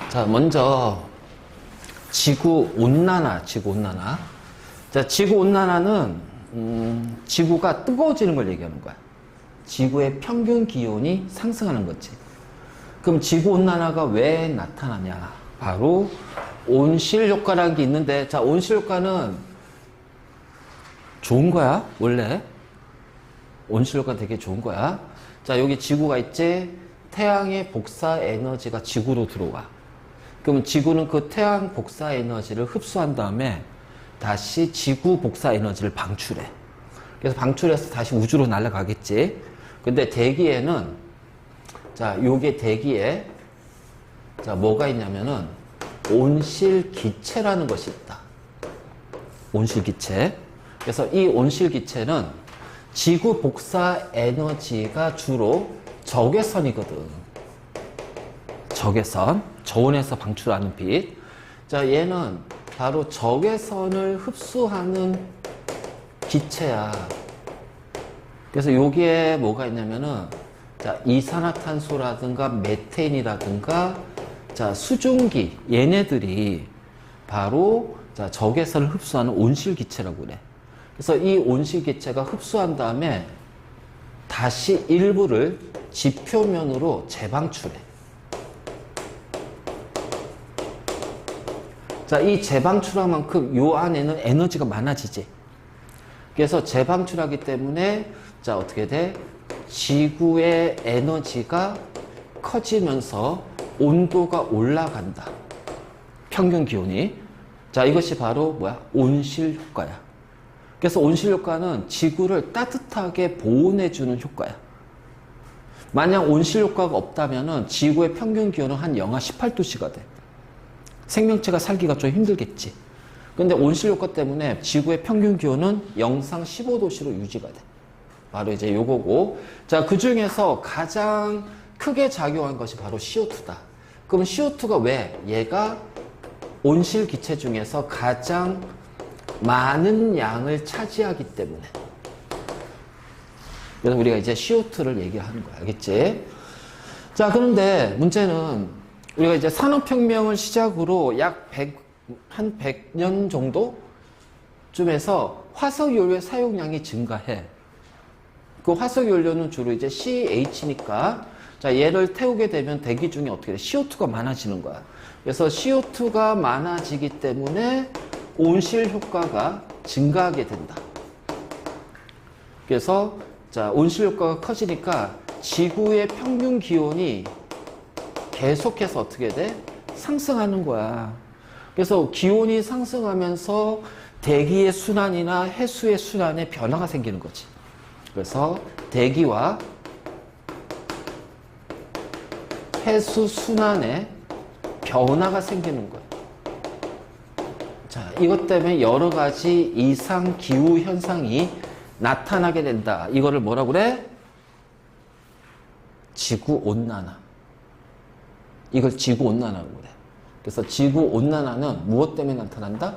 자, 먼저 지구온난화. 자, 지구온난화는 지구가 뜨거워지는 걸 얘기하는 거야. 지구의 평균 기온이 상승하는 거지. 그럼 지구온난화가 왜 나타나냐? 바로 온실 효과라는 게 있는데, 자, 온실 효과는 좋은 거야, 원래. 온실 효과 되게 좋은 거야. 자, 여기 지구가 있지? 태양의 복사 에너지가 지구로 들어와. 그럼 지구는 그 태양 복사 에너지를 흡수한 다음에 다시 지구 복사 에너지를 방출해. 그래서 방출해서 다시 우주로 날아가겠지. 근데 대기에는, 자, 요게 대기에, 자, 뭐가 있냐면은 온실기체라는 것이 있다. 온실기체. 그래서 이 온실기체는 지구 복사 에너지가 주로 적외선이거든. 적외선. 저온에서 방출하는 빛. 자, 얘는 바로 적외선을 흡수하는 기체야. 그래서 여기에 뭐가 있냐면은, 자, 이산화탄소라든가 메테인이라든가, 자, 수증기, 얘네들이 바로, 자, 적외선을 흡수하는 온실기체라고 그래. 그래서 이 온실기체가 흡수한 다음에 다시 일부를 지표면으로 재방출해. 자, 이 재방출한 만큼 요 안에는 에너지가 많아지지. 그래서 재방출하기 때문에, 자, 어떻게 돼? 지구의 에너지가 커지면서 온도가 올라간다. 평균 기온이. 자, 이것이 바로 뭐야? 온실 효과야. 그래서 온실 효과는 지구를 따뜻하게 보온해주는 효과야. 만약 온실 효과가 없다면은 지구의 평균 기온은 한 영하 18도씨가 돼. 생명체가 살기가 좀 힘들겠지. 근데 온실 효과 때문에 지구의 평균 기온은 영상 15도씨로 유지가 돼. 바로 이제 요거고. 자, 그 중에서 가장 크게 작용한 것이 바로 CO2다. 그럼 CO2가 왜? 얘가 온실 기체 중에서 가장 많은 양을 차지하기 때문에. 그래서 우리가 이제 CO2를 얘기하는 거야. 알겠지? 자, 그런데 문제는 우리가 이제 산업혁명을 시작으로 약 한 100년 정도쯤에서 화석연료의 사용량이 증가해. 그 화석연료는 주로 이제 CH니까, 자, 얘를 태우게 되면 대기 중에 어떻게 돼? CO2가 많아지는 거야. 그래서 CO2가 많아지기 때문에 온실 효과가 증가하게 된다. 그래서, 자, 온실 효과가 커지니까 지구의 평균 기온이 계속해서 어떻게 돼? 상승하는 거야. 그래서 기온이 상승하면서 대기의 순환이나 해수의 순환에 변화가 생기는 거지. 그래서 대기와 해수 순환에 변화가 생기는 거야. 자, 이것 때문에 여러 가지 이상 기후 현상이 나타나게 된다. 이거를 뭐라고 그래? 지구온난화. 이걸 지구온난화라고 그래. 그래서 지구온난화는 무엇 때문에 나타난다?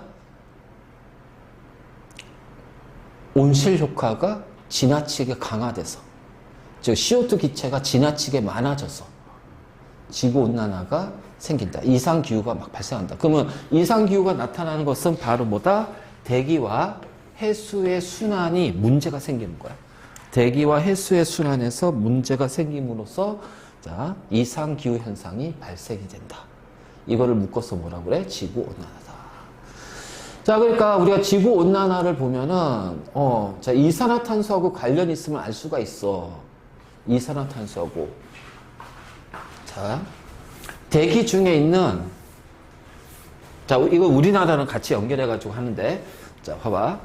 온실 효과가 지나치게 강화돼서, 즉 CO2 기체가 지나치게 많아져서 지구온난화가 생긴다. 이상기후가 막 발생한다. 그러면 이상기후가 나타나는 것은 바로 뭐다? 대기와 해수의 순환이 문제가 생기는 거야. 대기와 해수의 순환에서 문제가 생김으로써, 자, 이상기후 현상이 발생이 된다. 이거를 묶어서 뭐라고 그래? 지구온난화다. 자, 그러니까 우리가 지구온난화를 보면은, 자, 이산화탄소하고 관련이 있으면 알 수가 있어. 이산화탄소하고. 자, 대기 중에 있는, 자, 이거 우리나라랑 같이 연결해가지고 하는데, 자, 봐봐.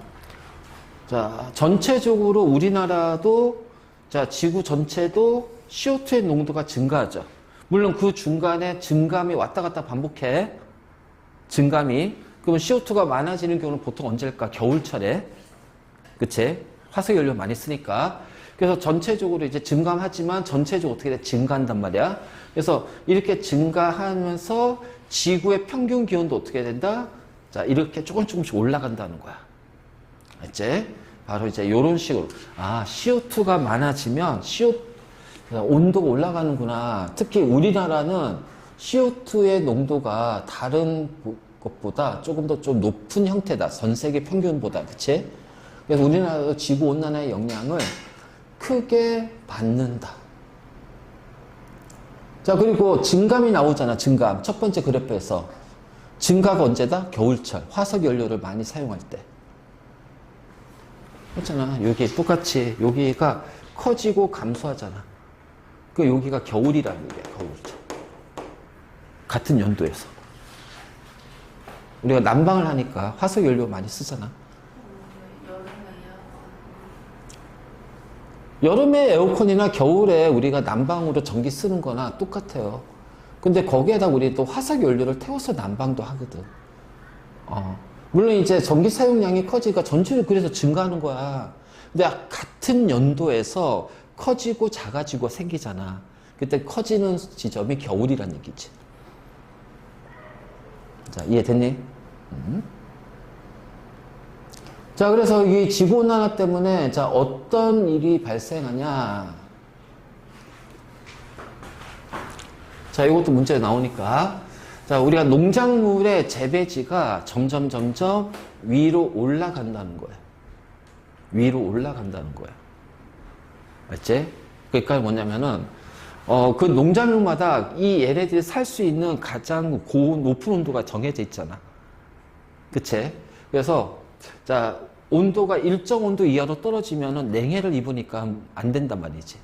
자, 전체적으로 우리나라도, 자, 지구 전체도 CO2의 농도가 증가하죠. 물론 그 중간에 증감이 왔다 갔다 반복해. 증감이. 그러면 CO2가 많아지는 경우는 보통 언제일까? 겨울철에. 그치? 화석연료 많이 쓰니까. 그래서 전체적으로 이제 증감하지만 전체적으로 어떻게 돼? 증가한단 말이야. 그래서 이렇게 증가하면서 지구의 평균 기온도 어떻게 된다? 자, 이렇게 조금씩 올라간다는 거야. 알지? 바로 이제 이런 식으로. 아, CO2가 많아지면 온도가 올라가는구나. 특히 우리나라는 CO2의 농도가 다른 것보다 조금 더 좀 높은 형태다. 전 세계 평균보다. 그치? 그래서 우리나라도 지구온난화의 영향을 크게 받는다. 자, 그리고 증감이 나오잖아. 증감. 첫 번째 그래프에서. 증가가 언제다? 겨울철. 화석연료를 많이 사용할 때. 그렇잖아. 여기 똑같이 여기가 커지고 감소하잖아. 그 여기가 겨울이라는 얘기야. 겨울철. 같은 연도에서. 우리가 난방을 하니까 화석연료 많이 쓰잖아. 여름에 에어컨이나 겨울에 우리가 난방으로 전기 쓰는 거나 똑같아요. 근데 거기에다 우리 또 화석연료를 태워서 난방도 하거든. 물론 이제 전기 사용량이 커지니까 전체적으로 그래서 증가하는 거야. 근데 같은 연도에서 커지고 작아지고 생기잖아. 그때 커지는 지점이 겨울이란 얘기지. 자, 이해됐니? 자, 그래서 이 지구온난화 때문에 자, 어떤 일이 발생하냐. 자, 이것도 문제 나오니까. 자, 우리가 농작물의 재배지가 점점 위로 올라간다는 거야. 위로 올라간다는 거야. 맞지? 그러니까 뭐냐면은, 그 농작물마다 이 얘네들이 살 수 있는 가장 높은 온도가 정해져 있잖아. 그치? 그래서, 자, 온도가 일정 온도 이하로 떨어지면은 냉해를 입으니까 안 된단 말이지.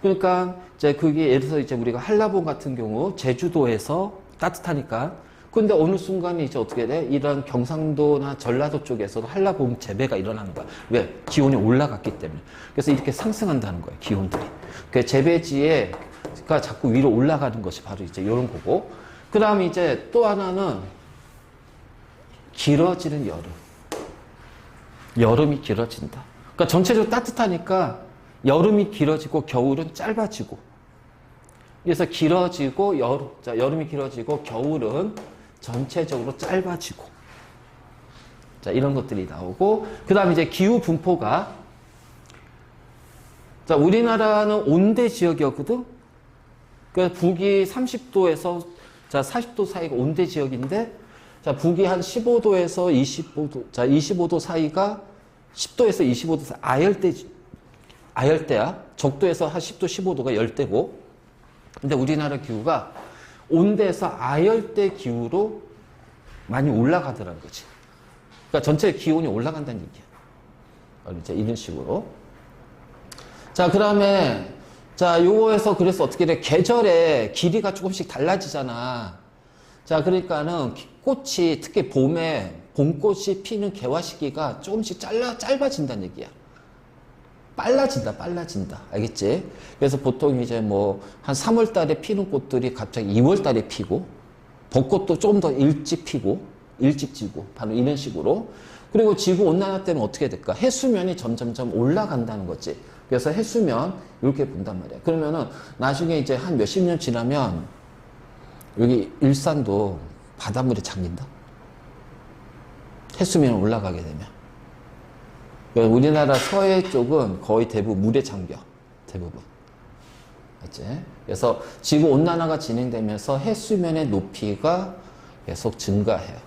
그러니까, 이제 그게 예를 들어서 이제 우리가 한라봉 같은 경우, 제주도에서 따뜻하니까. 근데 어느 순간에 이제 어떻게 돼? 이런 경상도나 전라도 쪽에서도 한라봉 재배가 일어나는 거야. 왜? 기온이 올라갔기 때문에. 그래서 이렇게 상승한다는 거야, 기온들이. 그 재배지가 자꾸 위로 올라가는 것이 바로 이제 이런 거고. 그 다음에 이제 또 하나는 길어지는 여름. 여름이 길어진다. 그러니까 전체적으로 따뜻하니까 여름이 길어지고 겨울은 짧아지고. 그래서 길어지고 여름이 길어지고 겨울은 전체적으로 짧아지고. 자, 이런 것들이 나오고. 그 다음에 이제 기후 분포가. 자, 우리나라는 온대 지역이었거든? 그러니까 북이 30도에서 자, 40도 사이가 온대 지역인데, 자, 북이 한 15도에서 25도, 자, 25도 사이가 10도에서 25도 사이, 아열대야. 적도에서 한 10도, 15도가 열대고. 근데 우리나라 기후가 온대에서 아열대 기후로 많이 올라가더라는 거지. 그러니까 전체 기온이 올라간다는 얘기야. 이제 이런 식으로. 자, 그 다음에, 자, 요거에서 그래서 어떻게 돼? 계절의 길이가 조금씩 달라지잖아. 자, 그러니까는 꽃이, 특히 봄에, 봄꽃이 피는 개화 시기가 조금씩 짧아진다는 얘기야. 빨라진다. 알겠지? 그래서 보통 이제 뭐, 한 3월 달에 피는 꽃들이 갑자기 2월 달에 피고, 벚꽃도 좀 더 일찍 피고, 일찍 지고, 바로 이런 식으로. 그리고 지구 온난화 때문에 어떻게 될까? 해수면이 점점 올라간다는 거지. 그래서 해수면, 이렇게 본단 말이야. 그러면은, 나중에 이제 한 몇십 년 지나면, 여기 일산도 바닷물이 잠긴다? 해수면이 올라가게 되면. 우리나라 서해 쪽은 거의 대부분 물에 잠겨. 대부분. 맞지? 그래서 지구 온난화가 진행되면서 해수면의 높이가 계속 증가해요.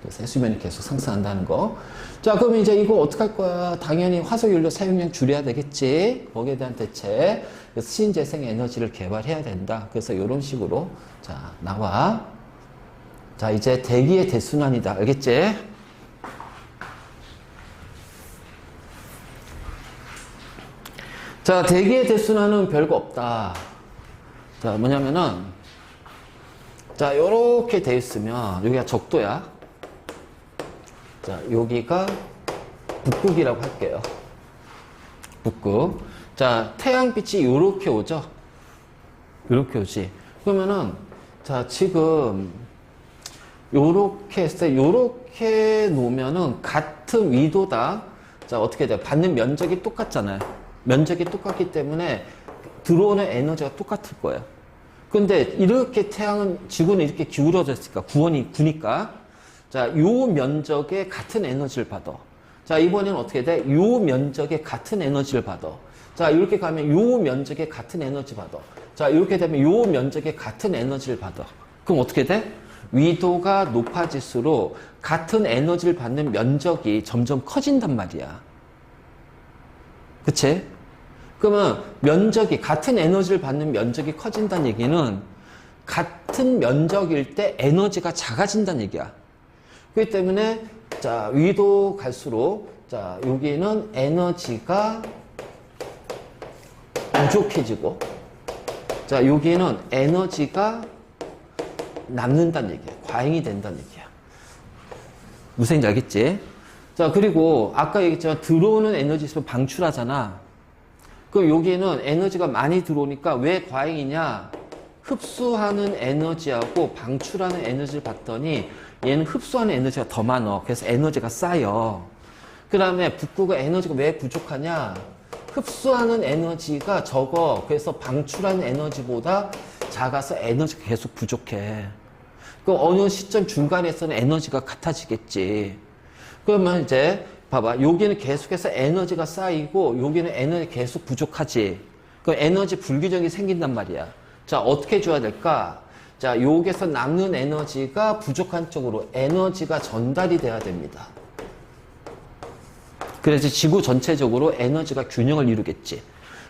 그래서 해수면이 계속 상승한다는 거. 자, 그럼 이제 이거 어떡할 거야? 당연히 화석연료 사용량 줄여야 되겠지? 거기에 대한 대책. 그래서 신재생 에너지를 개발해야 된다. 그래서 이런 식으로. 자, 나와. 자, 이제 대기의 대순환이다. 알겠지? 자, 대기의 대순환은 별거 없다. 자, 뭐냐면은, 자, 요렇게 돼 있으면, 여기가 적도야. 자, 여기가 북극이라고 할게요. 북극. 자, 태양빛이 요렇게 오죠? 요렇게 오지. 그러면은, 자, 지금, 요렇게 했을 때, 요렇게 놓으면은 같은 위도다. 자, 어떻게 돼요? 받는 면적이 똑같잖아요. 면적이 똑같기 때문에 들어오는 에너지가 똑같을 거예요. 근데 이렇게 지구는 이렇게 기울어졌으니까, 구니까. 자, 요 면적에 같은 에너지를 받아. 자, 이번에는 어떻게 돼? 요 면적에 같은 에너지를 받아. 자, 이렇게 가면 요 면적에 같은 에너지 받아. 자, 이렇게 되면 요 면적에 같은 에너지를 받아. 그럼 어떻게 돼? 위도가 높아질수록 같은 에너지를 받는 면적이 점점 커진단 말이야. 그치? 그러면 면적이, 같은 에너지를 받는 면적이 커진다는 얘기는 같은 면적일 때 에너지가 작아진다는 얘기야. 그렇기 때문에, 자, 위도 갈수록, 자, 여기는 에너지가 부족해지고, 자, 여기는 에너지가 남는다는 얘기야. 과잉이 된다는 얘기야. 무슨 얘기인지 알겠지? 자, 그리고 아까 얘기했지만 들어오는 에너지 있으면 방출하잖아. 그럼 여기에는 에너지가 많이 들어오니까 왜 과잉이냐? 흡수하는 에너지하고 방출하는 에너지를 봤더니 얘는 흡수하는 에너지가 더 많아. 그래서 에너지가 쌓여. 그 다음에 북구가 에너지가 왜 부족하냐? 흡수하는 에너지가 적어. 그래서 방출하는 에너지보다 작아서 에너지가 계속 부족해. 그럼 어느 시점 중간에서는 에너지가 같아지겠지. 그러면 이제 봐봐. 여기는 계속해서 에너지가 쌓이고 여기는 에너지 계속 부족하지. 그럼 에너지 불균형이 생긴단 말이야. 자, 어떻게 줘야 될까? 자, 여기서 남는 에너지가 부족한 쪽으로 에너지가 전달이 돼야 됩니다. 그래서 지구 전체적으로 에너지가 균형을 이루겠지.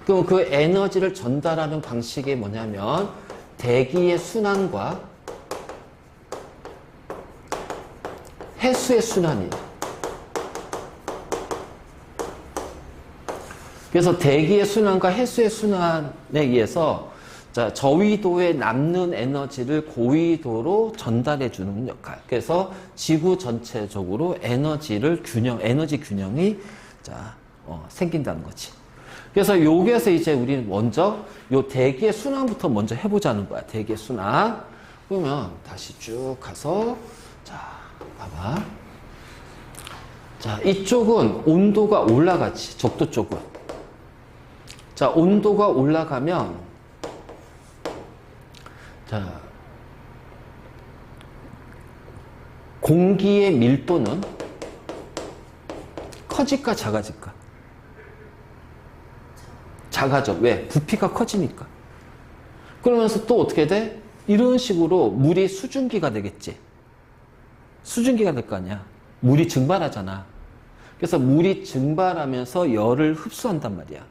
그럼 그 에너지를 전달하는 방식이 뭐냐면 대기의 순환과 해수의 순환이에요. 그래서 대기의 순환과 해수의 순환에 의해서 자, 저위도에 남는 에너지를 고위도로 전달해 주는 역할. 그래서 지구 전체적으로 에너지 균형이 자, 생긴다는 거지. 그래서 여기에서 이제 우리는 먼저 요 대기의 순환부터 먼저 해보자는 거야. 대기의 순환. 그러면 다시 쭉 가서 자, 봐봐. 자, 이쪽은 온도가 올라가지. 적도 쪽은. 자, 온도가 올라가면 자, 공기의 밀도는 커질까 작아질까? 작아져. 왜? 부피가 커지니까. 그러면서 또 어떻게 돼? 이런 식으로 물이 수증기가 되겠지. 수증기가 될 거 아니야. 물이 증발하잖아. 그래서 물이 증발하면서 열을 흡수한단 말이야.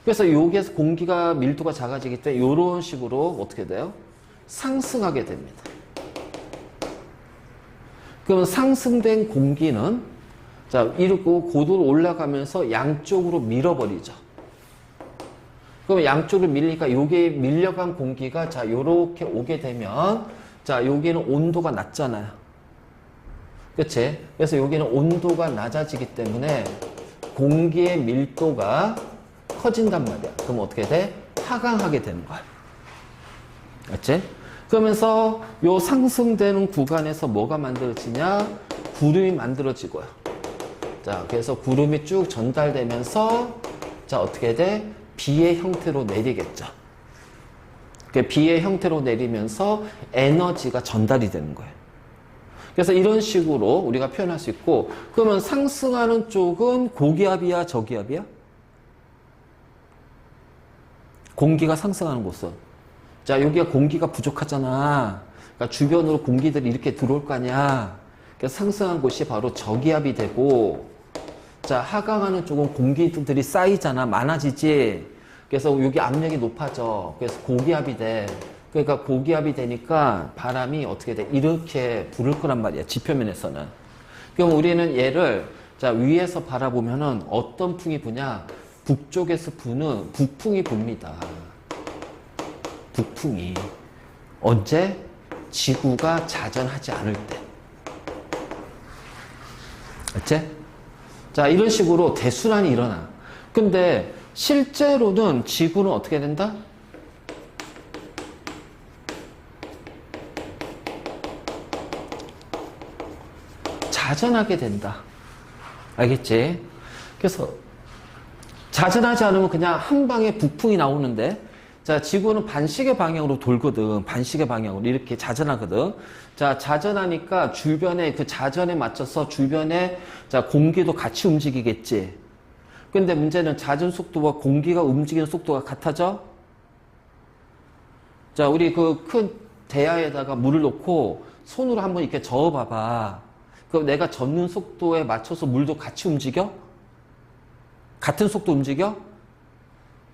그래서 여기에서 공기가 밀도가 작아지기 때문에 이런 식으로 어떻게 돼요? 상승하게 됩니다. 그러면 상승된 공기는 자, 이러고 고도로 올라가면서 양쪽으로 밀어버리죠. 그럼 양쪽으로 밀리니까 여기에 밀려간 공기가 자, 요렇게 오게 되면 자, 여기는 온도가 낮잖아요. 그치? 그래서 여기는 온도가 낮아지기 때문에 공기의 밀도가 커진단 말이야. 그럼 어떻게 돼? 하강하게 되는 거야. 맞지? 그러면서 요 상승되는 구간에서 뭐가 만들어지냐? 구름이 만들어지고요. 자, 그래서 구름이 쭉 전달되면서 자, 어떻게 돼? 비의 형태로 내리겠죠. 비의 형태로 내리면서 에너지가 전달이 되는 거예요. 그래서 이런 식으로 우리가 표현할 수 있고, 그러면 상승하는 쪽은 고기압이야, 저기압이야? 공기가 상승하는 곳은 자, 여기가 공기가 부족하잖아. 그러니까 주변으로 공기들이 이렇게 들어올 거 아니야. 그래서 상승한 곳이 바로 저기압이 되고, 자, 하강하는 쪽은 공기들이 쌓이잖아. 많아지지. 그래서 여기 압력이 높아져. 그래서 고기압이 돼. 그러니까 고기압이 되니까 바람이 어떻게 돼? 이렇게 불을 거란 말이야. 지표면에서는. 그럼 우리는 얘를 자, 위에서 바라보면은 어떤 풍이 부냐? 북쪽에서 부는 북풍이 붑니다. 북풍이. 언제? 지구가 자전하지 않을 때. 알지? 자, 이런 식으로 대순환이 일어나. 근데 실제로는 지구는 어떻게 된다? 자전하게 된다. 알겠지? 그래서 자전하지 않으면 그냥 한 방에 북풍이 나오는데, 자, 지구는 반시계 방향으로 돌거든. 반시계 방향으로 이렇게 자전하거든. 자, 자전하니까 주변에 그 자전에 맞춰서 주변에 자, 공기도 같이 움직이겠지. 근데 문제는 자전 속도와 공기가 움직이는 속도가 같아져? 자, 우리 그 큰 대야에다가 물을 넣고 손으로 한번 이렇게 저어봐봐. 그럼 내가 젓는 속도에 맞춰서 물도 같이 움직여? 같은 속도 움직여?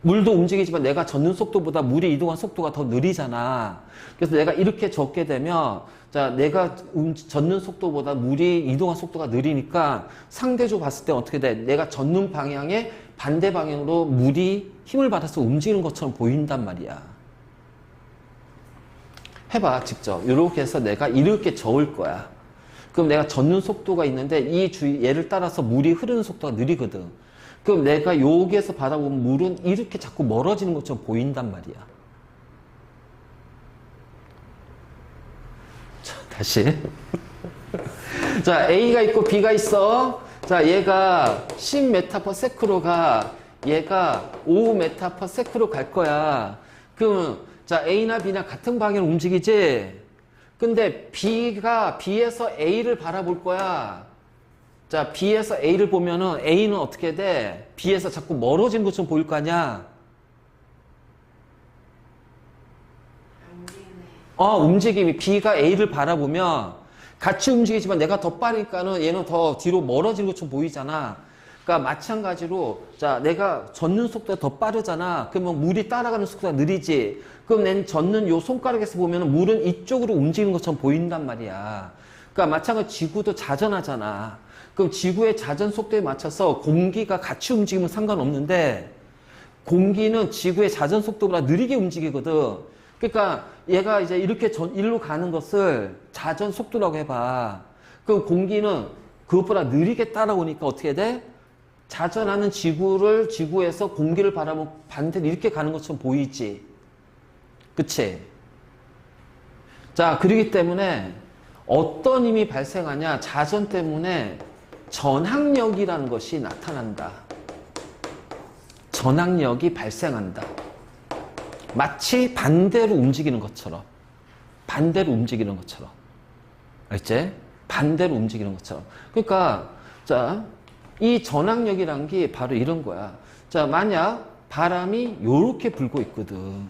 물도 움직이지만 내가 젓는 속도보다 물이 이동한 속도가 더 느리잖아. 그래서 내가 이렇게 젓게 되면, 자, 내가 젓는 속도보다 물이 이동한 속도가 느리니까 상대적으로 봤을 때 어떻게 돼? 내가 젓는 방향에 반대 방향으로 물이 힘을 받아서 움직이는 것처럼 보인단 말이야. 해봐, 직접. 이렇게 해서 내가 이렇게 저을 거야. 그럼 내가 젓는 속도가 있는데 이 얘를 따라서 물이 흐르는 속도가 느리거든. 그럼 내가 여기에서 바라보면 물은 이렇게 자꾸 멀어지는 것처럼 보인단 말이야. 자, 다시. 자, A가 있고 B가 있어. 자, 얘가 10m/s로 가. 얘가 5m/s로 갈 거야. 그럼 자, A나 B나 같은 방향으로 움직이지? 근데 B가 B에서 A를 바라볼 거야. 자, B에서 A를 보면은 A는 어떻게 돼? B에서 자꾸 멀어지는 것처럼 보일 거 아니야? 움직임이 B가 A를 바라보면 같이 움직이지만 내가 더 빠르니까는 얘는 더 뒤로 멀어지는 것처럼 보이잖아. 그러니까 마찬가지로 자, 내가 젓는 속도가 더 빠르잖아. 그러면 물이 따라가는 속도가 느리지. 그럼 난 젓는 요 손가락에서 보면은 물은 이쪽으로 움직이는 것처럼 보인단 말이야. 그러니까 마찬가지로 지구도 자전하잖아. 그럼 지구의 자전 속도에 맞춰서 공기가 같이 움직이면 상관없는데 공기는 지구의 자전 속도보다 느리게 움직이거든. 그러니까 얘가 이제 이렇게 일로 가는 것을 자전 속도라고 해봐. 그럼 공기는 그것보다 느리게 따라오니까 어떻게 돼? 자전하는 지구에서 공기를 바라보면 반대로 이렇게 가는 것처럼 보이지. 그치? 자, 그러기 때문에 어떤 힘이 발생하냐? 자전 때문에 전항력이라는 것이 나타난다. 전항력이 발생한다. 마치 반대로 움직이는 것처럼. 반대로 움직이는 것처럼. 알지? 반대로 움직이는 것처럼. 그러니까, 자, 이 전항력이란 게 바로 이런 거야. 자, 만약 바람이 요렇게 불고 있거든.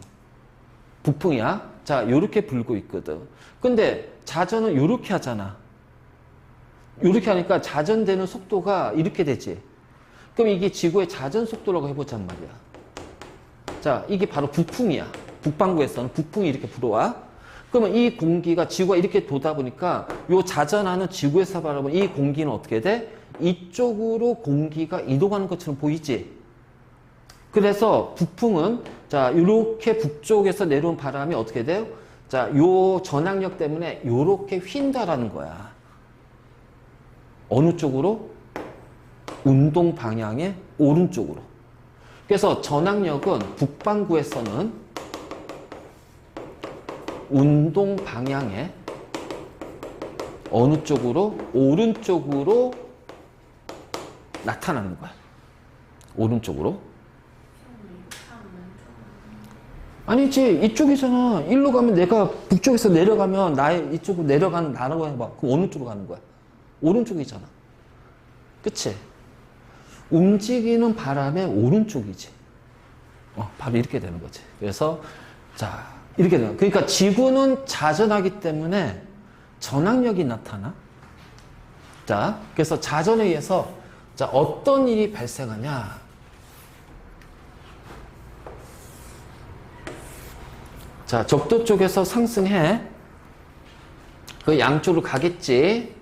북풍이야. 자, 요렇게 불고 있거든. 근데 자전은 요렇게 하잖아. 요렇게 하니까 자전되는 속도가 이렇게 되지. 그럼 이게 지구의 자전 속도라고 해보잔 말이야. 자, 이게 바로 북풍이야. 북반구에서는 북풍이 이렇게 불어와. 그러면 이 공기가 지구가 이렇게 도다 보니까 요 자전하는 지구에서 바라보면 이 공기는 어떻게 돼? 이쪽으로 공기가 이동하는 것처럼 보이지? 그래서 북풍은 자, 이렇게 북쪽에서 내려온 바람이 어떻게 돼요? 자, 요 전항력 때문에 요렇게 휜다라는 거야. 어느 쪽으로? 운동 방향의 오른쪽으로. 그래서 전항력은 북반구에서는 운동 방향의 어느 쪽으로? 오른쪽으로 나타나는 거야. 오른쪽으로. 아니지, 이쪽이잖아. 일로 가면 내가 북쪽에서 내려가면 나의 이쪽으로 내려가는 나라고 해봐. 그럼 어느 쪽으로 가는 거야? 오른쪽이잖아. 그치? 움직이는 바람의 오른쪽이지. 바로 이렇게 되는 거지. 그래서, 자, 이렇게 되는 거야. 그러니까 지구는 자전하기 때문에 전항력이 나타나. 자, 그래서 자전에 의해서 자, 어떤 일이 발생하냐? 자, 적도 쪽에서 상승해. 그 양쪽으로 가겠지.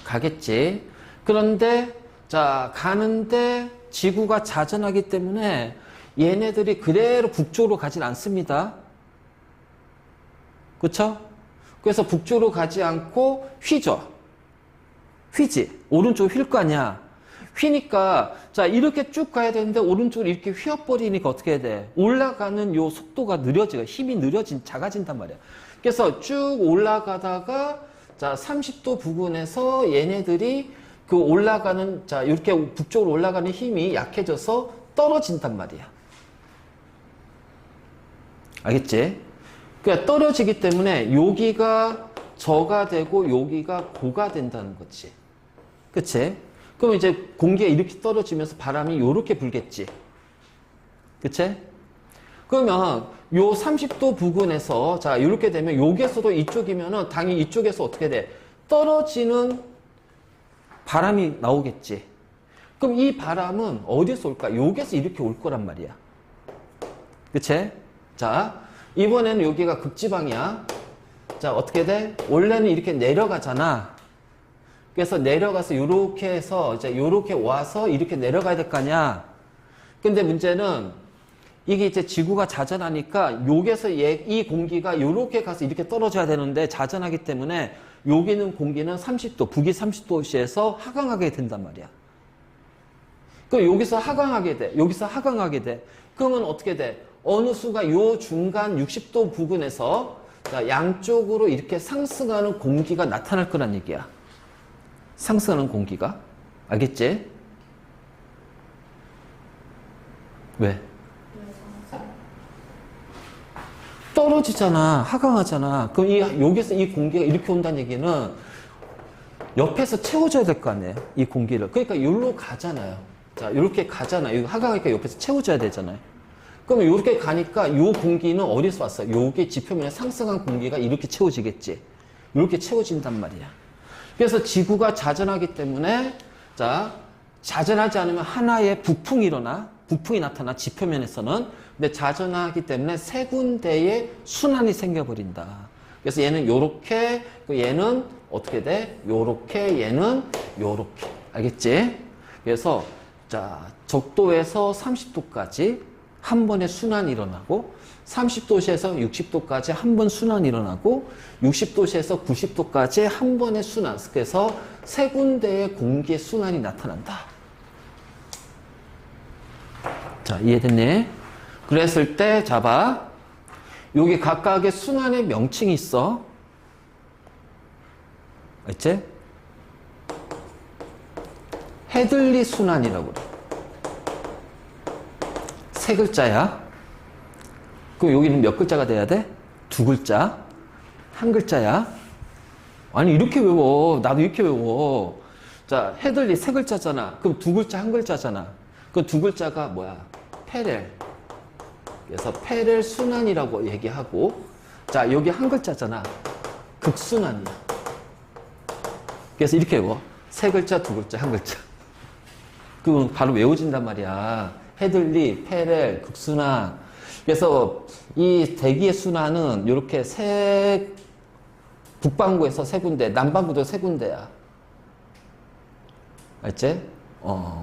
가겠지. 그런데, 자, 가는데 지구가 자전하기 때문에 얘네들이 그대로 북쪽으로 가진 않습니다. 그쵸? 그래서 북쪽으로 가지 않고 휘죠. 휘지. 오른쪽으로 휠 거 아니야. 휘니까, 자, 이렇게 쭉 가야 되는데, 오른쪽으로 이렇게 휘어버리니까 어떻게 해야 돼? 올라가는 요 속도가 느려지고, 힘이 작아진단 말이야. 그래서 쭉 올라가다가, 자, 30도 부근에서 얘네들이 그 올라가는, 자, 이렇게 북쪽으로 올라가는 힘이 약해져서 떨어진단 말이야. 알겠지? 그러니까 떨어지기 때문에 여기가 저가 되고 여기가 고가 된다는 거지. 그치? 그럼 이제 공기가 이렇게 떨어지면서 바람이 이렇게 불겠지. 그치? 그러면 요 30도 부근에서 자 이렇게 되면 여기에서도 이쪽이면은 당연히 이쪽에서 어떻게 돼? 떨어지는 바람이 나오겠지. 그럼 이 바람은 어디서 올까? 여기에서 이렇게 올 거란 말이야. 그치? 자, 이번에는 여기가 극지방이야. 자, 어떻게 돼? 원래는 이렇게 내려가잖아. 그래서 내려가서 요렇게 해서 이제 요렇게 와서 이렇게 내려가야 될 거 아니야. 근데 문제는 이게 이제 지구가 자전하니까 여기에서 이 공기가 요렇게 가서 이렇게 떨어져야 되는데 자전하기 때문에 여기 있는 공기는 30도, 북위 30도씨에서 하강하게 된단 말이야. 그럼 여기서 하강하게 돼. 여기서 하강하게 돼. 그러면 어떻게 돼? 어느 순간 요 중간 60도 부근에서 자, 양쪽으로 이렇게 상승하는 공기가 나타날 거란 얘기야. 상승하는 공기가. 알겠지? 왜? 떨어지잖아. 하강하잖아. 그럼 여기서 이 공기가 이렇게 온다는 얘기는 옆에서 채워줘야 될 거 아니에요. 이 공기를. 그러니까 여기로 가잖아요. 자, 이렇게 가잖아요. 하강하니까 옆에서 채워줘야 되잖아요. 그러면 이렇게 가니까 이 공기는 어디서 왔어요? 여기 지표면에 상승한 공기가 이렇게 채워지겠지. 이렇게 채워진단 말이야. 그래서 지구가 자전하기 때문에 자, 자전하지 않으면 하나의 부풍이 나타나 지표면에서는. 근데 자전하기 때문에 세 군데의 순환이 생겨버린다. 그래서 얘는 요렇게, 얘는 어떻게 돼? 요렇게, 얘는 요렇게. 알겠지? 그래서 자, 적도에서 30도까지 한 번에 순환이 일어나고 30도시에서 60도까지 한 번 순환이 일어나고 60도시에서 90도까지 한 번의 순환. 그래서 세 군데의 공기의 순환이 나타난다. 자, 이해됐니? 그랬을 때 잡아. 여기 각각의 순환의 명칭이 있어. 알지? 헤들리 순환이라고 그래. 세 글자야. 그럼 여기는 몇 글자가 돼야 돼? 두 글자. 한 글자야. 아니 이렇게 외워. 나도 이렇게 외워. 자, 헤들리 세 글자잖아. 그럼 두 글자 한 글자잖아. 그 두 글자가 뭐야? 페렐. 그래서 페렐 순환이라고 얘기하고, 자, 여기 한 글자잖아. 극순환이야. 그래서 이렇게 외워. 세 글자, 두 글자, 한 글자. 그건 바로 외워진단 말이야. 헤들리, 페렐, 극순환. 그래서 이 대기의 순환은 이렇게 북반구에서 세 군데, 남반구도 세 군데야. 알지?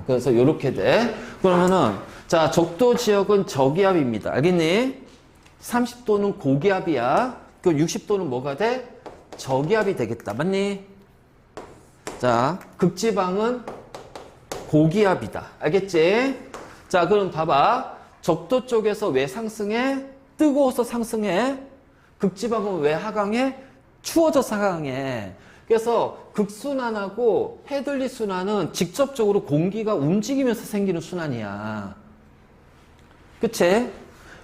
그래서 이렇게 돼. 그러면은, 자, 적도 지역은 저기압입니다. 알겠니? 30도는 고기압이야. 그럼 60도는 뭐가 돼? 저기압이 되겠다. 맞니? 자, 극지방은 고기압이다. 알겠지? 자, 그럼 봐봐. 적도 쪽에서 왜 상승해? 뜨거워서 상승해. 극지방은 왜 하강해? 추워져서 하강해. 그래서 극순환하고 헤들리 순환은 직접적으로 공기가 움직이면서 생기는 순환이야. 그치?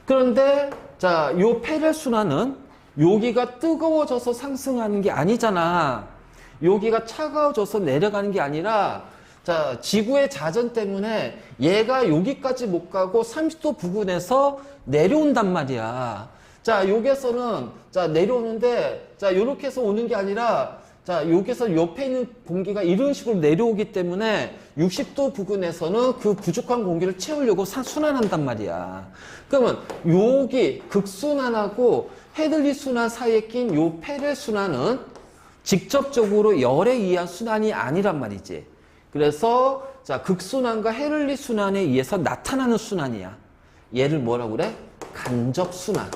그런데 자, 요 페렐 순환은 여기가 뜨거워져서 상승하는 게 아니잖아. 여기가 차가워져서 내려가는 게 아니라 자, 지구의 자전 때문에 얘가 여기까지 못 가고 30도 부근에서 내려온단 말이야. 자, 여기에서는 자, 내려오는데 자, 요렇게 해서 오는 게 아니라 자, 여기서 옆에 있는 공기가 이런 식으로 내려오기 때문에 60도 부근에서는 그 부족한 공기를 채우려고 순환한단 말이야. 그러면 여기 극순환하고 헤들리 순환 사이에 낀 요 페렐 순환은 직접적으로 열에 의한 순환이 아니란 말이지. 그래서 자, 극순환과 헤들리 순환에 의해서 나타나는 순환이야. 얘를 뭐라고 그래? 간접 순환.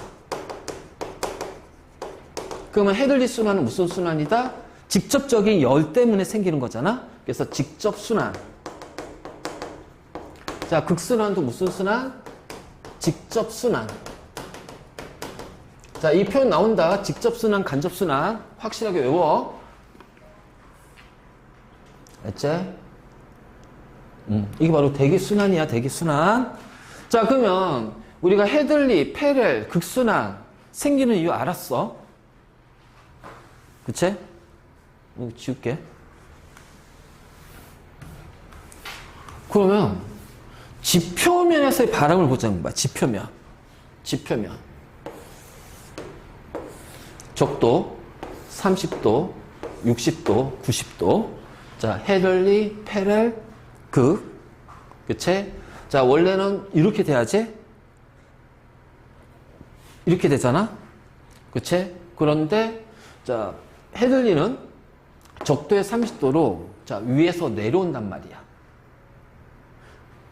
그러면 헤들리 순환은 무슨 순환이다? 직접적인 열 때문에 생기는 거잖아. 그래서 직접 순환. 자, 극순환도 무슨 순환? 직접 순환. 자, 이 표현 나온다. 직접 순환, 간접 순환. 확실하게 외워. 알지? 이게 바로 대기 순환이야. 대기 순환. 자, 그러면 우리가 헤들리, 페렐, 극순환 생기는 이유 알았어? 그치? 이거 지울게. 그러면 지표면에서의 바람을 보자는 거야. 지표면. 지표면. 적도 30도, 60도, 90도. 자, 헤들리, 페렐, 극. 그치? 자, 원래는 이렇게 돼야지? 이렇게 되잖아? 그치? 그런데, 자, 헤들리는 적도의 30도로, 자, 위에서 내려온단 말이야.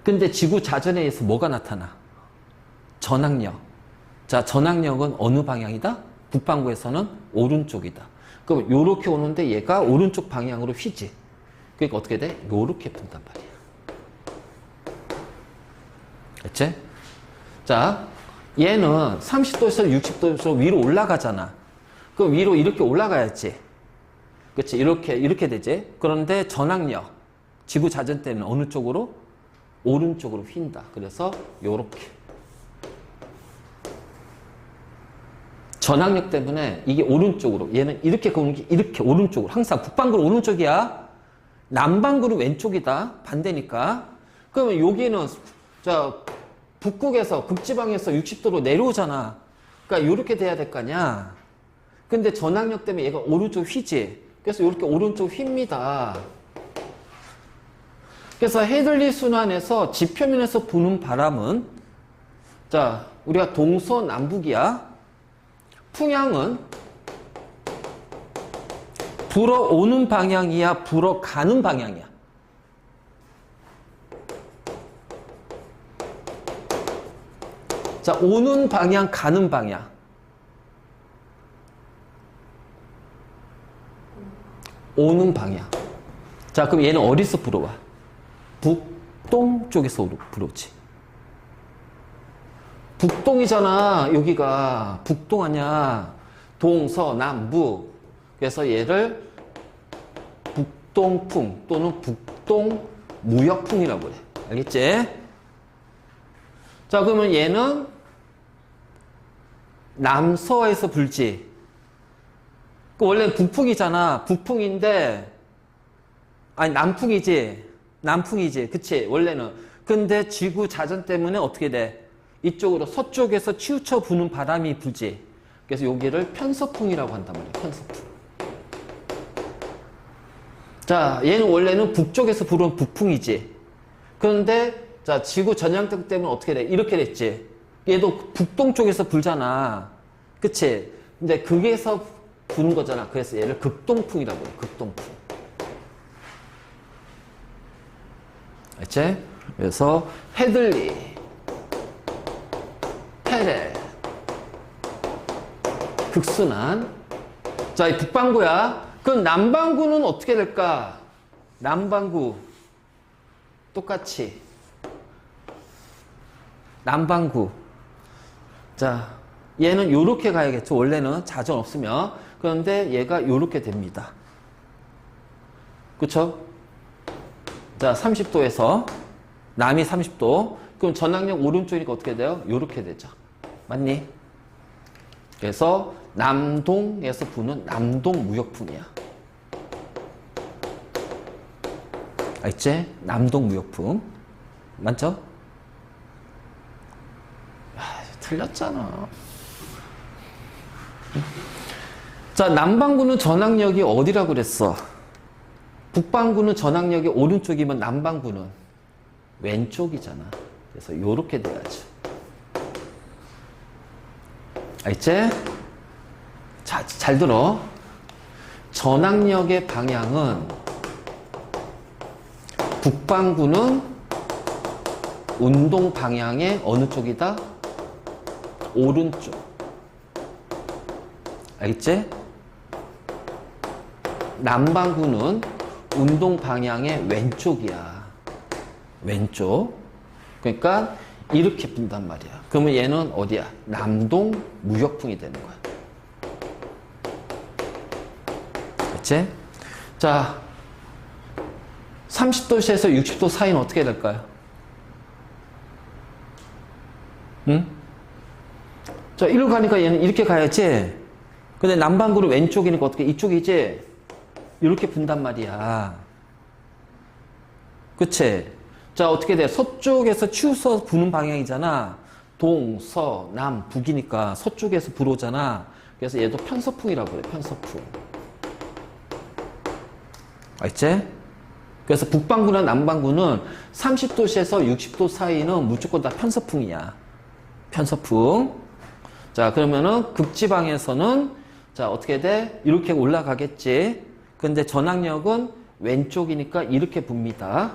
근데 지구 자전에 의해서 뭐가 나타나? 전항력. 자, 전항력은 어느 방향이다? 북반구에서는 오른쪽이다. 그럼 요렇게 오는데 얘가 오른쪽 방향으로 휘지. 그러니까 어떻게 돼? 요렇게 분단 말이야. 그치? 자, 얘는 30도에서 60도에서 위로 올라가잖아. 그럼 위로 이렇게 올라가야지. 그치? 이렇게 되지. 그런데 전항력, 지구 자전 때는 어느 쪽으로? 오른쪽으로 휜다. 그래서 요렇게. 전항력 때문에 이게 오른쪽으로, 얘는 이렇게 거는 게 이렇게 오른쪽으로. 항상 북반구는 오른쪽이야. 남반구는 왼쪽이다. 반대니까. 그러면 여기는, 자, 북극에서, 극지방에서 60도로 내려오잖아. 그러니까 이렇게 돼야 될 거 아니야. 근데 전항력 때문에 얘가 오른쪽 휘지. 그래서 이렇게 오른쪽 휩니다. 그래서 헤들리 순환에서 지표면에서 부는 바람은, 자, 우리가 동서남북이야. 풍향은 불어오는 방향이야, 불어가는 방향이야? 자, 오는 방향, 가는 방향. 오는 방향. 자, 그럼 얘는 어디서 불어와? 북동 쪽에서 불어오지. 북동이잖아. 여기가 북동 아니야. 동서남북. 그래서 얘를 북동풍 또는 북동무역풍이라고 그래. 알겠지? 자, 그러면 얘는 남서에서 불지. 원래는 북풍이잖아. 북풍인데, 아니, 남풍이지. 남풍이지. 그치? 원래는. 근데 지구 자전 때문에 어떻게 돼? 이쪽으로 서쪽에서 치우쳐 부는 바람이 불지. 그래서 여기를 편서풍이라고 한단 말이야. 편서풍. 자, 얘는 원래는 북쪽에서 부는 북풍이지. 그런데, 자, 지구 전향력 때문에 어떻게 돼? 이렇게 됐지. 얘도 북동 쪽에서 불잖아. 그치? 근데 극에서 부는 거잖아. 그래서 얘를 극동풍이라고 해. 극동풍. 알지? 그래서 헤들리, 페렐, 극순환. 자, 이 북반구야. 그럼 남반구는 어떻게 될까? 남반구 똑같이 남반구. 자, 얘는 요렇게 가야겠죠. 원래는 자전 없으면. 그런데 얘가 요렇게 됩니다. 그쵸? 자, 30도에서 남이 30도. 그럼 전항력 오른쪽이니까 어떻게 돼요? 요렇게 되죠. 맞니? 그래서 남동에서 부는 남동무역풍이야. 알지? 남동무역풍. 맞죠? 틀렸잖아. 자, 남반구는 전항력이 어디라고 그랬어? 북반구는 전항력이 오른쪽이면 남반구는 왼쪽이잖아. 그래서 요렇게 돼야지. 알지? 자, 잘 들어. 전항력의 방향은 북반구는 운동 방향의 어느 쪽이다? 오른쪽. 알겠지? 남반구는 운동 방향의 왼쪽이야. 왼쪽. 그러니까 이렇게 분단 말이야. 그러면 얘는 어디야? 남동 무역풍이 되는 거야. 그치? 자, 30도씨에서 60도 사이는 어떻게 될까요? 응? 자, 이리로 가니까 얘는 이렇게 가야지. 근데 남반구는 왼쪽이니까 어떻게? 이쪽이지? 이렇게 분단 말이야. 그치? 자, 어떻게 돼? 서쪽에서 치우쳐 부는 방향이잖아. 동, 서, 남, 북이니까 서쪽에서 불어오잖아. 그래서 얘도 편서풍이라고 그래. 편서풍. 알지? 그래서 북반구나 남반구는 30도씨에서 60도 사이는 무조건 다 편서풍이야. 편서풍. 자, 그러면은 극지방에서는 자, 어떻게 돼? 이렇게 올라가겠지. 근데 전항력은 왼쪽이니까 이렇게 붑니다.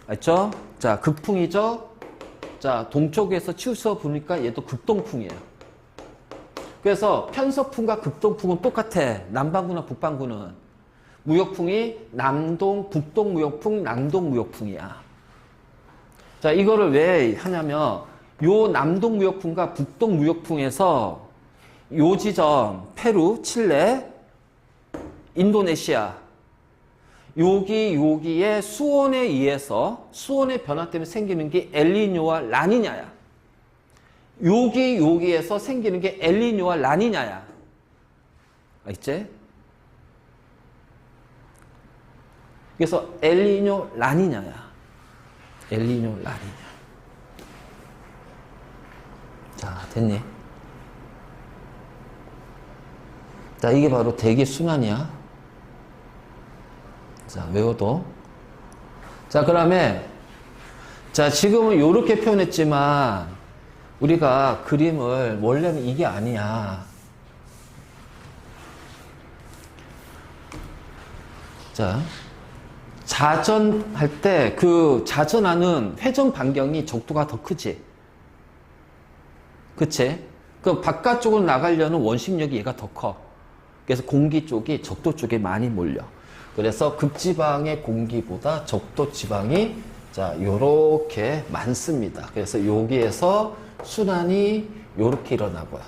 알죠? 자, 극풍이죠? 자, 동쪽에서 치우쳐 부니까 얘도 극동풍이에요. 그래서 편서풍과 극동풍은 똑같아. 남반구나 북반구는. 무역풍이 남동, 북동 무역풍, 남동 무역풍이야. 자, 이거를 왜 하냐면 요 남동 무역풍과 북동 무역풍에서 요 지점, 페루, 칠레, 인도네시아 여기에 수온에 의해서 수온의 변화 때문에 생기는 게 엘니뇨와 라니냐야. 여기에서 생기는 게 엘니뇨와 라니냐야. 알겠지? 그래서 엘니뇨 라니냐야. 엘니뇨 라니냐. 자, 됐니? 자, 이게 바로 대기 순환이야. 자, 외워도. 자, 그 다음에 자, 지금은 이렇게 표현했지만 우리가 그림을 원래는 이게 아니야. 자, 자전할 때 그 자전하는 회전 반경이 적도가 더 크지. 그치? 그 바깥쪽으로 나가려는 원심력이 얘가 더 커. 그래서 공기 쪽이 적도 쪽에 많이 몰려. 그래서 극지방의 공기보다 적도 지방이 자, 요렇게 많습니다. 그래서 여기에서 순환이 요렇게 일어나고요.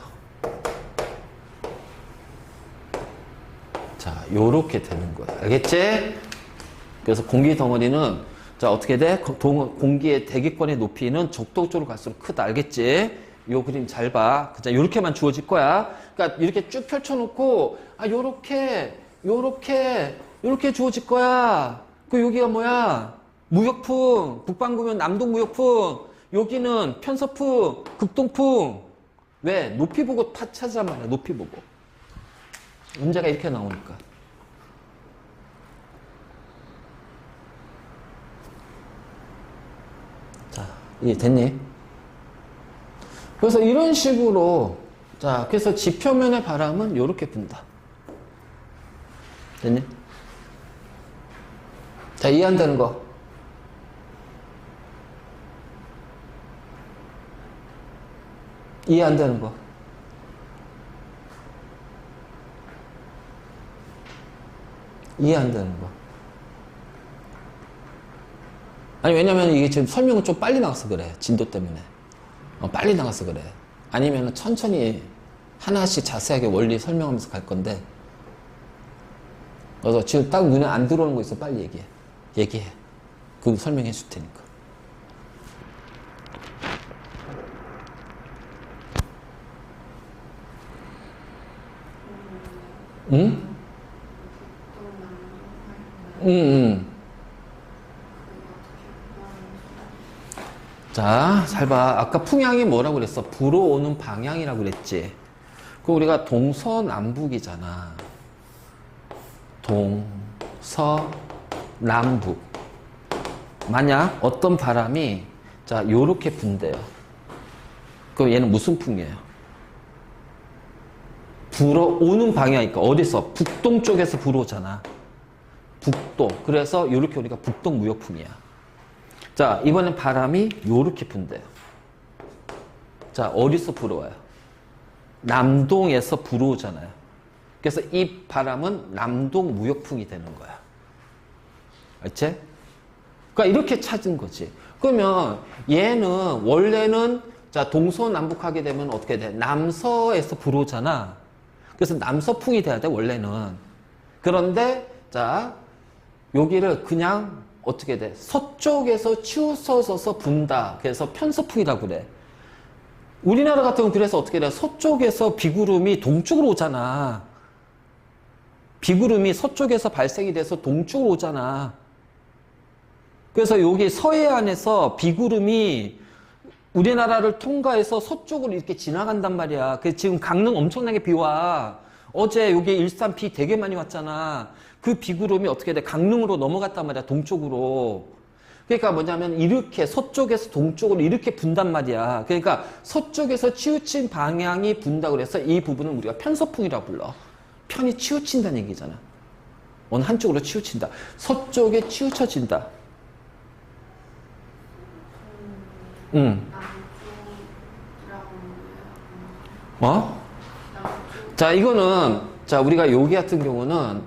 자, 요렇게 되는 거야. 알겠지? 그래서 공기 덩어리는 자, 어떻게 돼? 공기의 대기권의 높이는 적도 쪽으로 갈수록 크다. 알겠지? 요 그림 잘 봐. 그자 요렇게만 주어질 거야. 그러니까 이렇게 쭉 펼쳐놓고 아, 요렇게 주어질 거야. 그 여기가 뭐야? 무역풍. 북반구면 남동 무역풍. 여기는 편서풍, 극동풍. 왜? 높이 보고 찾으란 말이야. 높이 보고. 문제가 이렇게 나오니까. 자, 이해 됐니? 그래서 이런 식으로 자, 그래서 지표면의 바람은 이렇게 분다. 됐니? 자, 이해 안 되는 거. 이해 안 되는 거. 이해 안 되는 거. 아니, 왜냐면 이게 지금 설명은 좀 빨리 나가서 그래. 진도 때문에. 빨리 나가서 그래. 아니면 천천히 하나씩 자세하게 원리 설명하면서 갈 건데. 그래서 지금 딱 눈에 안 들어오는 거 있어. 빨리 얘기해. 얘기해. 그거 설명해 줄 테니까. 응? 응. 자, 잘 봐. 아까 풍향이 뭐라고 그랬어? 불어오는 방향이라고 그랬지. 그 우리가 동서남북이잖아. 동서남북. 만약 어떤 바람이 자, 요렇게 분대요. 그럼 얘는 무슨 풍이에요? 불어오는 방향이니까 어디서? 북동 쪽에서 불어오잖아. 북동. 그래서 요렇게 우리가 북동 무역풍이야. 자, 이번엔 바람이 요렇게 분대요. 자, 어디서 불어와요? 남동에서 불어오잖아요. 그래서 이 바람은 남동 무역풍이 되는 거야. 알지? 그러니까 이렇게 찾은 거지. 그러면 얘는 원래는 자, 동서남북하게 되면 어떻게 돼? 남서에서 불어오잖아. 그래서 남서풍이 돼야 돼, 원래는. 그런데 자, 여기를 그냥 어떻게 돼? 서쪽에서 치우쳐져서 분다. 그래서 편서풍이라고 그래. 우리나라 같은 경우는 그래서 어떻게 돼? 서쪽에서 비구름이 동쪽으로 오잖아. 비구름이 서쪽에서 발생이 돼서 동쪽으로 오잖아. 그래서 여기 서해안에서 비구름이 우리나라를 통과해서 서쪽으로 이렇게 지나간단 말이야. 그 지금 강릉 엄청나게 비 와. 어제 여기 일산 비 되게 많이 왔잖아. 그 비구름이 어떻게 돼? 강릉으로 넘어갔단 말이야. 동쪽으로. 그러니까 뭐냐면 이렇게 서쪽에서 동쪽으로 이렇게 분단 말이야. 그러니까 서쪽에서 치우친 방향이 분다고 그래서 이 부분을 우리가 편서풍이라고 불러. 편이 치우친다는 얘기잖아. 어느 한쪽으로 치우친다. 서쪽에 치우쳐진다. 자, 이거는, 자, 우리가 여기 같은 경우는,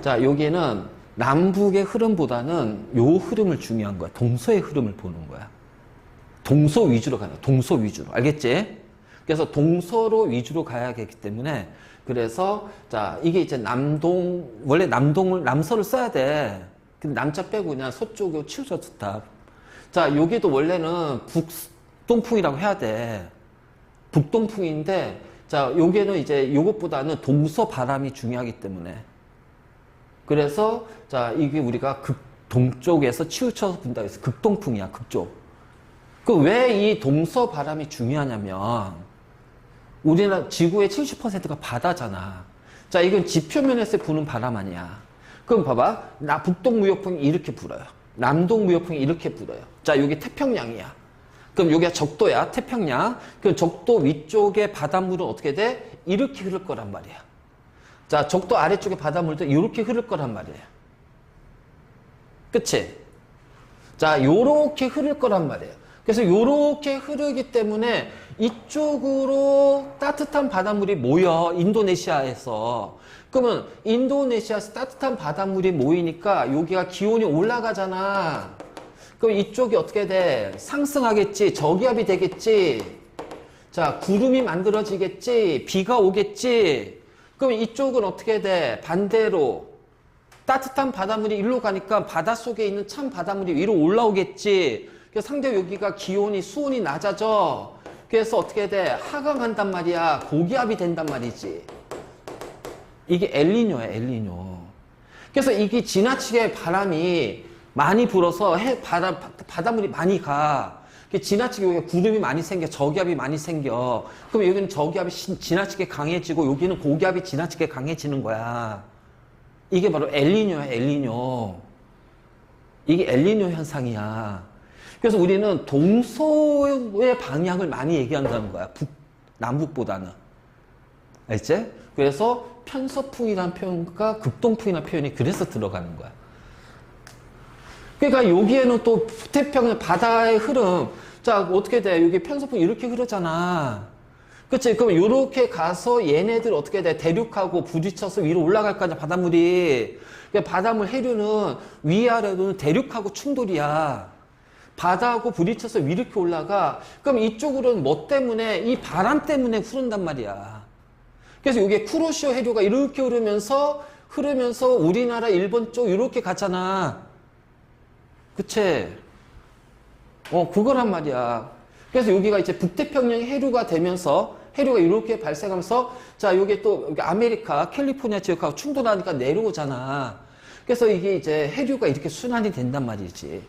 자, 여기는 남북의 흐름보다는 요 흐름을 중요한 거야. 동서의 흐름을 보는 거야. 동서 위주로 가는 거야. 동서 위주로. 알겠지? 그래서 동서로 위주로 가야 하기 때문에, 그래서, 자, 이게 이제 원래 남서를 써야 돼. 근데 남자 빼고 그냥 서쪽으로 치우쳐졌다. 자, 여기도 원래는 북동풍이라고 해야 돼. 북동풍인데, 자, 여기는 이제 요것보다는 동서 바람이 중요하기 때문에. 그래서, 자, 이게 우리가 동쪽에서 치우쳐서 분다 해서 극동풍이야, 극쪽. 왜 이 동서 바람이 중요하냐면, 우리나라 지구의 70%가 바다잖아. 자, 이건 지표면에서 부는 바람 아니야. 그럼 봐봐. 북동무역풍이 이렇게 불어요. 남동무역풍이 이렇게 불어요. 자, 여기 태평양이야. 그럼 여기가 적도야, 태평양. 그럼 적도 위쪽의 바닷물은 어떻게 돼? 이렇게 흐를 거란 말이야. 자, 적도 아래쪽의 바닷물도 이렇게 흐를 거란 말이에요. 그치? 자, 요렇게 흐를 거란 말이에요. 그래서 요렇게 흐르기 때문에 이쪽으로 따뜻한 바닷물이 모여, 인도네시아에서. 그러면 인도네시아에서 따뜻한 바닷물이 모이니까 여기가 기온이 올라가잖아. 그럼 이쪽이 어떻게 돼? 상승하겠지. 저기압이 되겠지. 자, 구름이 만들어지겠지. 비가 오겠지. 그럼 이쪽은 어떻게 돼? 반대로 따뜻한 바닷물이 일로 가니까 바닷속에 있는 찬 바닷물이 위로 올라오겠지. 그래서 상대 여기가 수온이 낮아져. 그래서 어떻게 돼? 하강한단 말이야. 고기압이 된단 말이지. 이게 엘니뇨야, 엘니뇨. 그래서 이게 지나치게 바람이 많이 불어서 바닷물이 많이 가. 지나치게 여기 구름이 많이 생겨. 저기압이 많이 생겨. 그럼 여기는 저기압이 지나치게 강해지고 여기는 고기압이 지나치게 강해지는 거야. 이게 바로 엘니뇨야, 엘니뇨. 이게 엘니뇨 현상이야. 그래서 우리는 동서의 방향을 많이 얘기한다는 거야. 남북보다는. 알지? 그래서 편서풍이라는 표현과 극동풍이라는 표현이 그래서 들어가는 거야. 그러니까 여기에는 또 태평양 바다의 흐름. 자, 어떻게 돼? 여기 편서풍 이렇게 흐르잖아. 그치? 그럼 이렇게 가서 얘네들 어떻게 돼? 대륙하고 부딪혀서 위로 올라갈 거 아니야, 바닷물이. 그러니까 바닷물 해류는 위아래로는 대륙하고 충돌이야. 바다하고 부딪혀서 위로 이렇게 올라가. 그럼 이쪽으로는 뭐 때문에? 이 바람 때문에 흐른단 말이야. 그래서 이게 쿠로시오 해류가 이렇게 흐르면서 우리나라, 일본 쪽 이렇게 가잖아. 그치? 그거란 말이야. 그래서 여기가 이제 북태평양 해류가 되면서, 해류가 이렇게 발생하면서, 자, 여기 또, 여기 아메리카, 캘리포니아 지역하고 충돌하니까 내려오잖아. 그래서 이게 이제 해류가 이렇게 순환이 된단 말이지.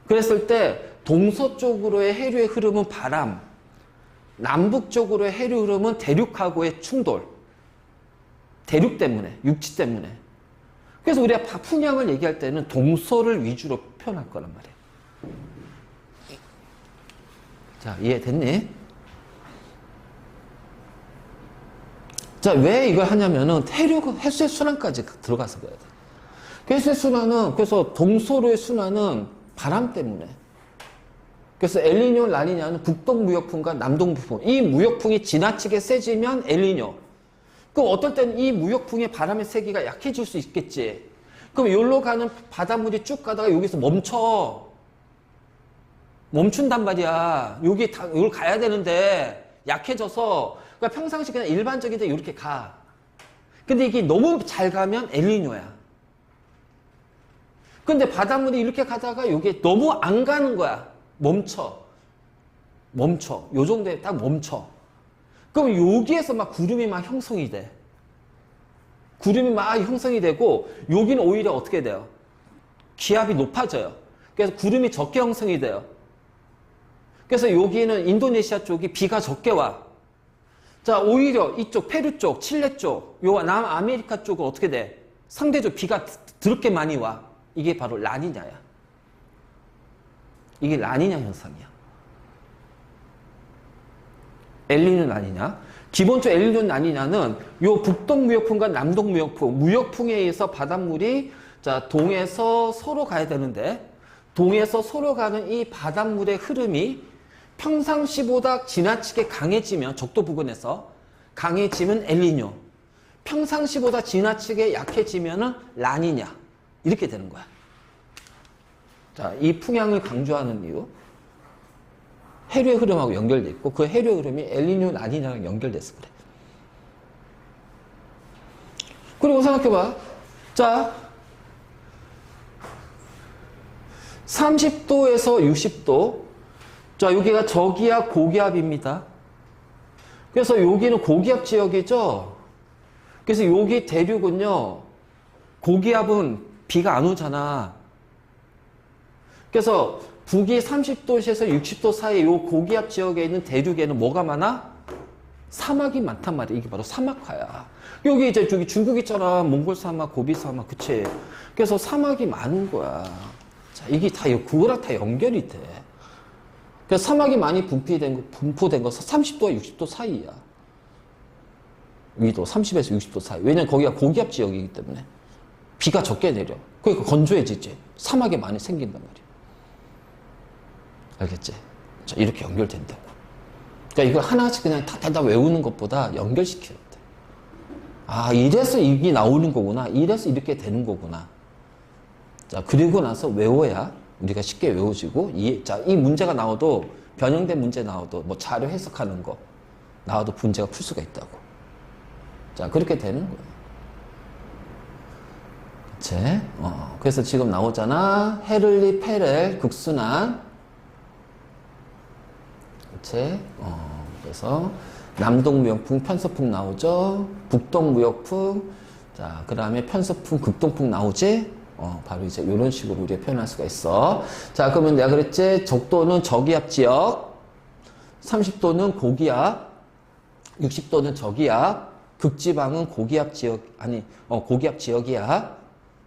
그랬을 때, 동서쪽으로의 해류의 흐름은 바람, 남북 쪽으로의 해류 흐름은 대륙하고의 충돌. 대륙 때문에, 육지 때문에. 그래서 우리가 풍향을 얘기할 때는 동서를 위주로 표현할 거란 말이에요. 자, 이해됐니? 자, 왜 이걸 하냐면은 해수의 순환까지 들어가서 그래야 돼. 해수의 순환은, 그래서 동서로의 순환은 바람 때문에. 그래서 엘니뇨, 라니냐는 북동무역풍과 남동무역풍. 이 무역풍이 지나치게 세지면 엘니뇨. 그럼 어떨 때는 이 무역풍의 바람의 세기가 약해질 수 있겠지. 그럼 여기로 가는 바닷물이 쭉 가다가 여기서 멈춘단 말이야. 여기 가야 되는데 약해져서, 그러니까 평상시 그냥 일반적인 데 이렇게 가. 근데 이게 너무 잘 가면 엘니뇨야. 근데 바닷물이 이렇게 가다가 여기 너무 안 가는 거야. 멈춰. 요 정도에 딱 멈춰. 그럼 여기에서 막 구름이 막 형성이 돼. 구름이 막 형성이 되고, 여기는 오히려 어떻게 돼요? 기압이 높아져요. 그래서 구름이 적게 형성이 돼요. 그래서 여기는 인도네시아 쪽이 비가 적게 와. 자, 오히려 이쪽 페루 쪽, 칠레 쪽, 요 남아메리카 쪽은 어떻게 돼? 상대적 비가 드럽게 많이 와. 이게 바로 라니냐야. 이게 라니냐 현상이야. 엘니뇨 라니냐. 기본적으로 엘니뇨 라니냐는 요 북동무역풍과 남동무역풍, 무역풍에 의해서 바닷물이 자, 동에서 서로 가야 되는데 동에서 서로 가는 이 바닷물의 흐름이 평상시보다 지나치게 강해지면 적도 부근에서 강해지면 엘니뇨, 평상시보다 지나치게 약해지면은 라니냐 이렇게 되는 거야. 자, 이 풍향을 강조하는 이유 해류의 흐름하고 연결돼 있고 그 해류의 흐름이 엘니뇨 라니냐랑 연결돼서 그래. 그리고 생각해봐. 자, 30도에서 60도. 자, 여기가 저기압, 고기압입니다. 그래서 여기는 고기압 지역이죠. 그래서 여기 대륙은요, 고기압은 비가 안 오잖아. 그래서 북이 30도에서 60도 사이 이 고기압 지역에 있는 대륙에는 뭐가 많아? 사막이 많단 말이야. 이게 바로 사막화야. 여기 이제 저기 중국 있잖아. 몽골 사막, 고비 사막, 그치? 그래서 사막이 많은 거야. 자, 이게 다 그거랑 다 연결이 돼. 그래서 사막이 많이 분포된 거 30도와 60도 사이야. 위도 30에서 60도 사이. 왜냐면 거기가 고기압 지역이기 때문에 비가 적게 내려. 그러니까 건조해지지. 사막이 많이 생긴단 말이야. 알겠지? 자, 이렇게 연결된다고. 그러니까 이거 하나씩 그냥 다 외우는 것보다 연결시켜야 돼. 아, 이래서 이게 나오는 거구나. 이래서 이렇게 되는 거구나. 자, 그리고 나서 외워야 우리가 쉽게 외워지고, 자, 이 문제가 나와도, 변형된 문제 나와도, 뭐 자료 해석하는 거 나와도 문제가 풀 수가 있다고. 자, 그렇게 되는 거예요. 그치? 그래서 지금 나오잖아. 헤를리 페렐 극순환. 그치? 그래서 남동무역풍, 편서풍 나오죠. 북동무역풍. 자, 그 다음에 편서풍, 극동풍 나오지? 바로 이제 이런 식으로 우리가 표현할 수가 있어. 자, 그러면 내가 그랬지? 적도는 저기압 지역, 30도는 고기압, 60도는 저기압, 극지방은 고기압 지역, 고기압 지역이야.